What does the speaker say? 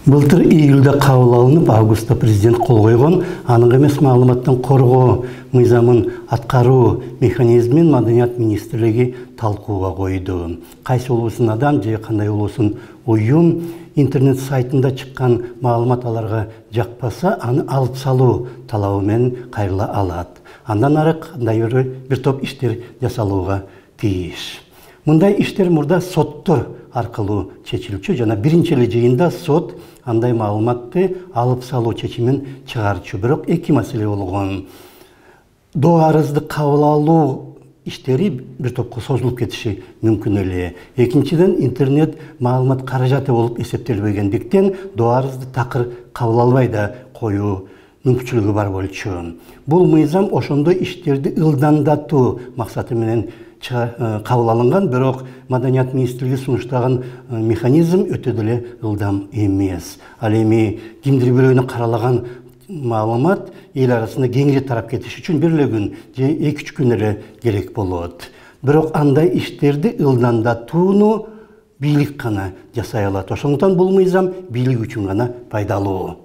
Былтыр июльдә кабыл алынып, августта президент кол койгон анык эмес маалыматтан коргоо мыйзамын аткаруу механизмин Маданият министрлиги талкууга койду. Кайсы улусунадан же кандай улусын уюм интернет сайтында чыккан маалымат аларга жакпаса, аны алып салуу талабы менен кайрыла алат. Андан ары кандай бир топ иштер жасалууга тийиш. Мындай иштер мурда соттор аркылуу чечилчү жана биринчи эле жыйында сот андай маалыматты алып салуу чечимин чыгарчу. Бирок эки маселе болгон. Доо арызды кабыл алуу иштери бир топко созулуп кетиши мүмкүн эле. Экинчиден, интернет маалымат каражаты болуп эсептелбегендиктен доо арызды такыр кабыл албай да коюу мүмкүнчүлүгү бар болчу. Бул мыйзам ошондой иштерди ылдамдатуу максаты менен кабыл алынган, бирок Маданият министрлиги сунуштаган механизм өтө деле ылдам эмес. Ал эми кимдир бирөөнү каралаган маалымат эл арасында кеңири тарап кетиш үчүн бир эле күн же 2-3 күн эле керек болот. Бирок андай иштерди ылдамдатууну бийлик гана жасай алат. Ошондуктан бул мыйзам бийлик үчүн гана пайдалуу.